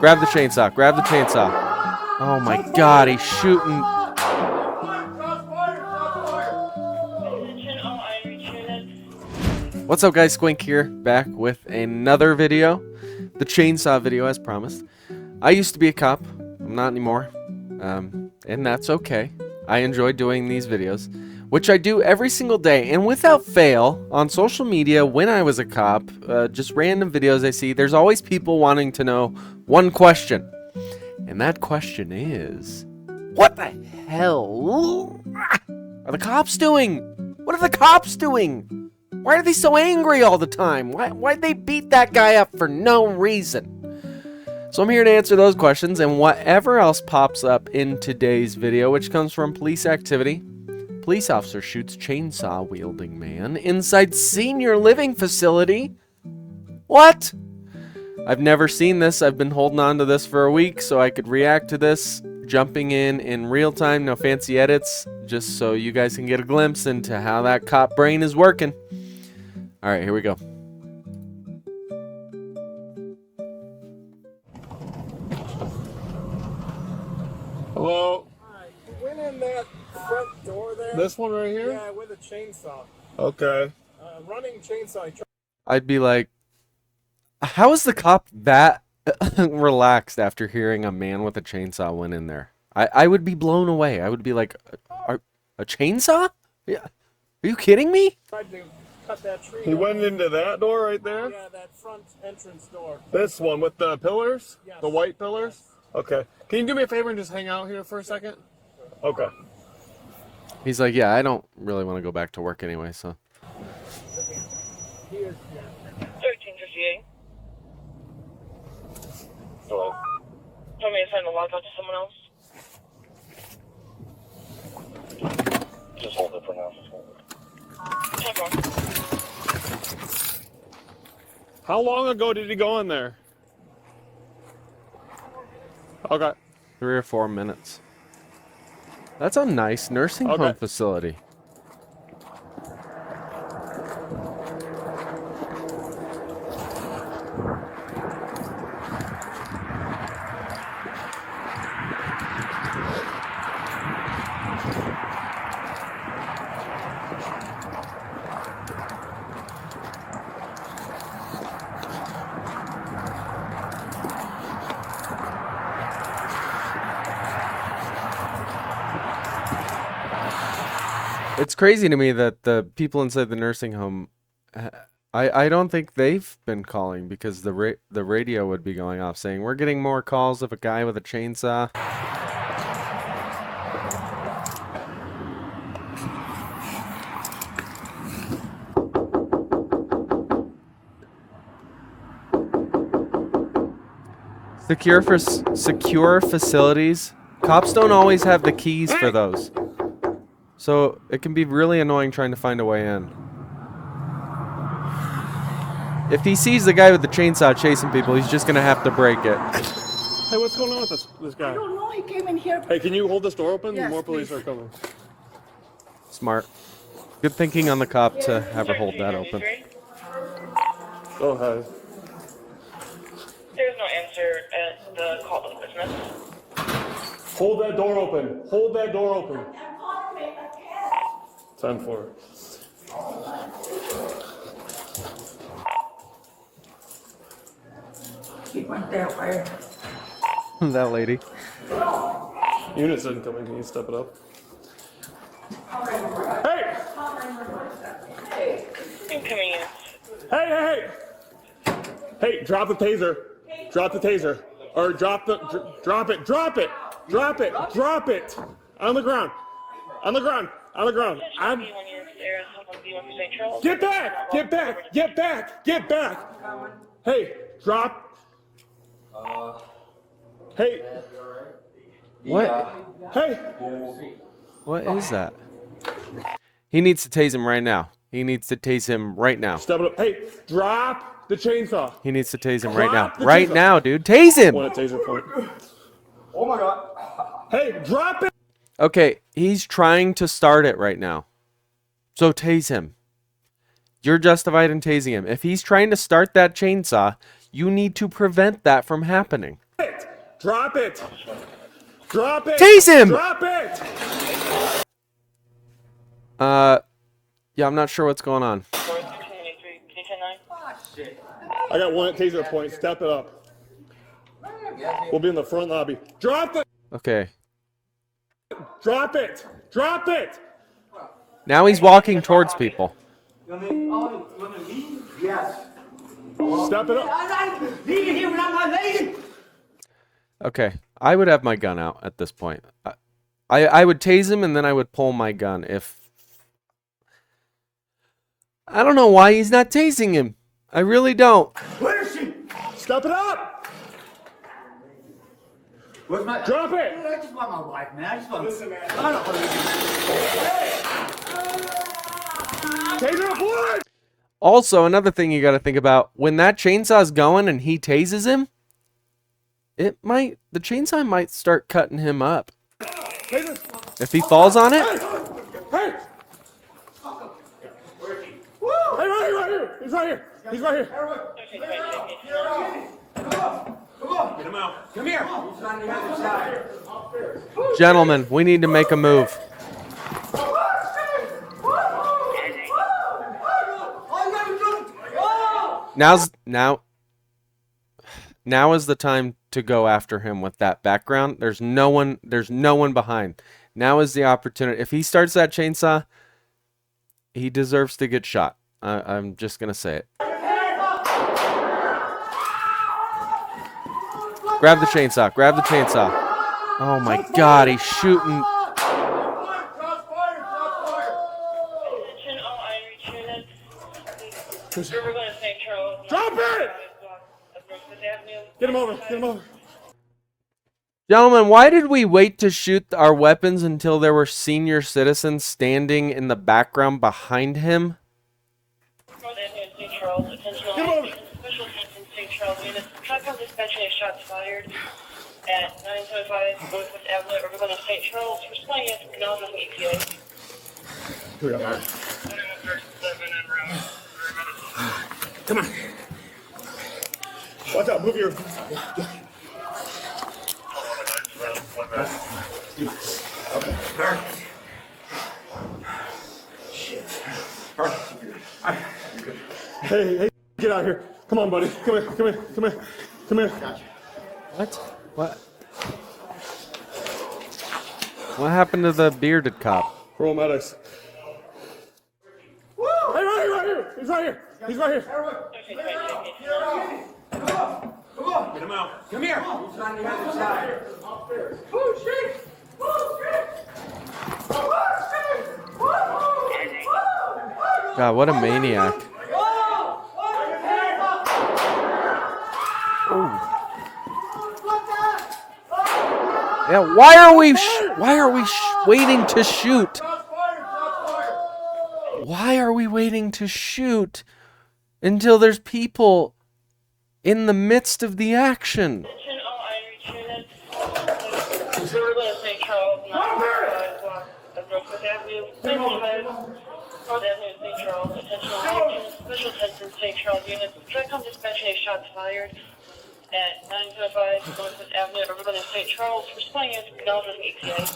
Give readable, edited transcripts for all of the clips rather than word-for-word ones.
Grab the chainsaw. Grab the chainsaw. Oh my God, he's shooting. What's up, guys? Squink here, back with another video. The chainsaw video, as promised. I used to be a cop. I'm not anymore. And that's okay. I enjoy doing these videos, which I do every single day, and without fail, on social media, when I was a cop, just random videos I see, there's always people wanting to know one question. And that question is, what the hell are the cops doing? What are the cops doing? Why are they so angry all the time? Why'd they beat that guy up for no reason? So I'm here to answer those questions and whatever else pops up in today's video, which comes from police activity. Police officer shoots chainsaw wielding man inside senior living facility. What? I've never seen this. I've been holding on to this for a week so I could react to this, jumping in real time, no fancy edits, just so you guys can get a glimpse into how that cop brain is working. All right, here we go. Hello? Hi, you went in that front door there? This one right here? Yeah, with a chainsaw. Okay. Running chainsaw. I'd be like, how is the cop that relaxed after hearing a man with a chainsaw went in there? I would be blown away. I would be like, a chainsaw? Yeah. Are you kidding me? Tried to cut that tree. He went into that door right there? Yeah, that front entrance door. This one with the pillars? Yes. The white pillars? Yes. Okay. Can you do me a favor and just hang out here for a second? Okay. He's like, yeah, I don't really want to go back to work anyway, so. 1358. Hello. Tell me to send the lockout to someone else. Just hold it for now. Check on. How long ago did he go in there? Okay. 3 or 4 minutes. That's a nice nursing home facility. It's crazy to me that the people inside the nursing home, I don't think they've been calling because the radio would be going off saying, we're getting more calls of a guy with a chainsaw. Secure facilities. Cops don't always have the keys for those. So it can be really annoying trying to find a way in. If he sees the guy with the chainsaw chasing people, he's just gonna have to break it. Hey, what's going on with this guy? I don't know. He came in here. Hey, can you hold this door open? Yes, More police please. are coming. Smart. Good thinking on the cop to have her hold that open. Go ahead. There's no answer at the call to the business. Hold that door open. Hold that door open. 10-4. Keep right there, fire. That lady. Unit's incoming. Can you step it up? Hey! Incoming units. Hey! Hey, drop the taser. Drop the taser. Or drop it. Drop it. On the ground. Get back. Hey, drop. Hey. What? Hey. What is that? He needs to tase him right now. He needs to tase him right now. Step it up. Hey, drop the chainsaw. He needs to tase him right now. Drop the Right chainsaw. now, dude. Tase him! Want a taser point. Oh my god. Hey, drop it. Okay, he's trying to start it right now. So tase him. You're justified in tasing him. If he's trying to start that chainsaw, you need to prevent that from happening. Hey, Drop it. Drop it. Tase him! Drop it. Yeah, I'm not sure what's going on. I got one at taser point. Step it up. We'll be in the front lobby. Drop it. Okay. Drop it. Drop it. Now he's walking towards people. Step it up. Okay. I would have my gun out at this point. I would tase him and then I would pull my gun if... I don't know why he's not tasing him. I really don't. Where is she? Step it up. Where's my... Drop it. I just want my wife, man. I just want... Listen, man. I don't want to... Taser up one. Also, another thing you got to think about, when that chainsaw's going and he tases him, the chainsaw might start cutting him up. Taser. If he falls on it, Hey. Hey, right here. He's right here. He's right here. Get him out. Come here. He's on the other side. gentlemen, we need to make a move. Now is the time to go after him with that background. There's no one behind. Now is the opportunity. If he starts that chainsaw, he deserves to get shot. I'm just gonna say it. Grab the chainsaw. Grab the chainsaw. Oh my God, he's shooting. Attention all Irish units. River Glen of St. Drop it! Get him over. Get him over. Gentlemen, why did we wait to shoot our weapons until there were senior citizens standing in the background behind him? Attention all special attention St. Charles units. Shotgun dispatching of shots fired at 975 Northwest Avenue, River Glen of St. Charles. Responding as acknowledged with ETA. Here we go. Come on. Watch out. Move your... Okay. All right. Shit. All right. Hey, get out of here. Come on, buddy. Come here. What? What happened to the bearded cop? Roll medics. Hey, right here. He's right here. Get him out. Come here. He's on the other side. God, what a maniac. Yeah, why are we waiting to shoot? Why are we waiting to shoot until there's people in the midst of the action? Attention all Irish units. River Glen of St. Charles, 975 block of Northwest Avenue. 975 North Avenue, St. Charles. Attention all Irish special attention St. Charles units. Shotgun dispatching of shots fired at 975 Northwest Avenue, River Glen of St. Charles. Responding as acknowledged with ETA.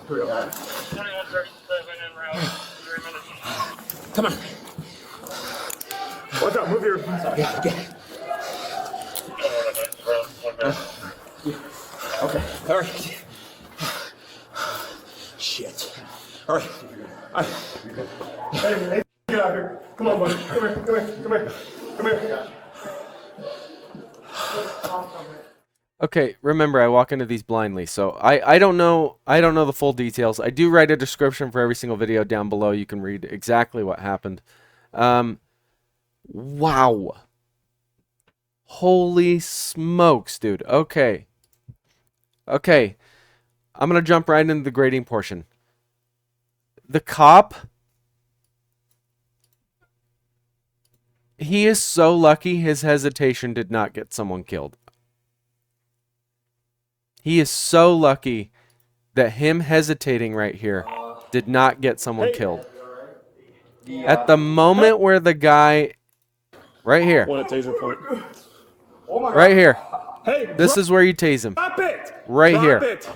2137 en route. 3 minutes. Come on. Watch out. Move your... Okay. All right. Shit. All right. Hey, get out here. Come on, buddy. Come here. Okay, remember I walk into these blindly, so I don't know the full details. I do write a description for every single video down below. You can read exactly what happened. Wow. Holy smokes, dude. Okay. I'm going to jump right into the grading portion. The cop, he is so lucky his hesitation did not get someone killed. He is so lucky that him hesitating right here did not get someone killed. At the moment where the guy... Right here. One at taser point. Right here. Hey, This is where you tase him. drop it. Right Drop here. It.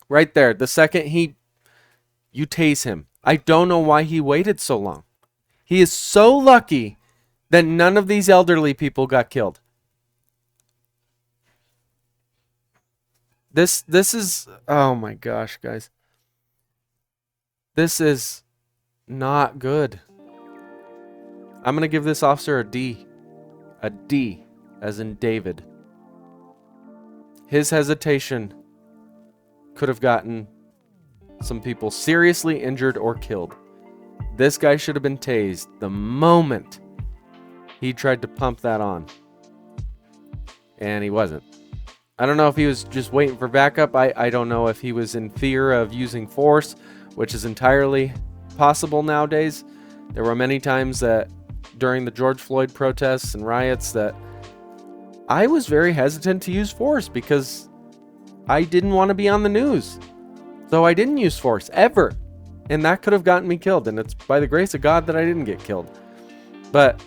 Right there. The second you tase him. I don't know why he waited so long. He is so lucky that none of these elderly people got killed. This is, oh my gosh, guys. This is not good. I'm going to give this officer a D. A D, as in David. His hesitation could have gotten some people seriously injured or killed. This guy should have been tased the moment he tried to pump that on. And he wasn't. I don't know if he was just waiting for backup. I don't know if he was in fear of using force, which is entirely possible nowadays. There were many times that during the George Floyd protests and riots that I was very hesitant to use force because I didn't want to be on the news. So I didn't use force ever. And that could have gotten me killed. And it's by the grace of God that I didn't get killed. But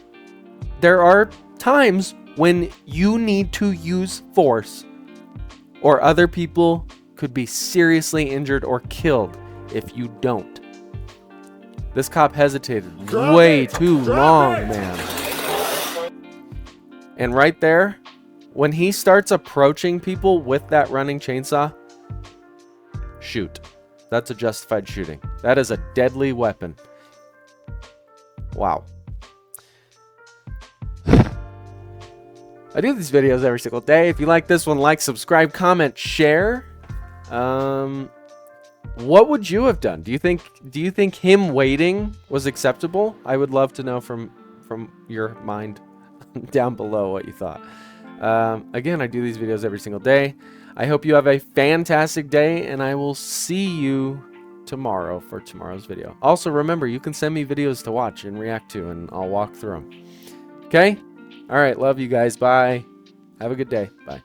there are times when you need to use force, or other people could be seriously injured or killed if you don't. This cop hesitated way too long, man. And right there, when he starts approaching people with that running chainsaw, shoot. That's a justified shooting. That is a deadly weapon. Wow. I do these videos every single day. If you like this one, like, subscribe, comment, share. What would you have done? Do you think him waiting was acceptable? I would love to know from your mind down below what you thought. Again, I do these videos every single day. I hope you have a fantastic day, and I will see you tomorrow for tomorrow's video. Also, remember, you can send me videos to watch and react to, and I'll walk through them. Okay? All right, love you guys. Bye. Have a good day. Bye.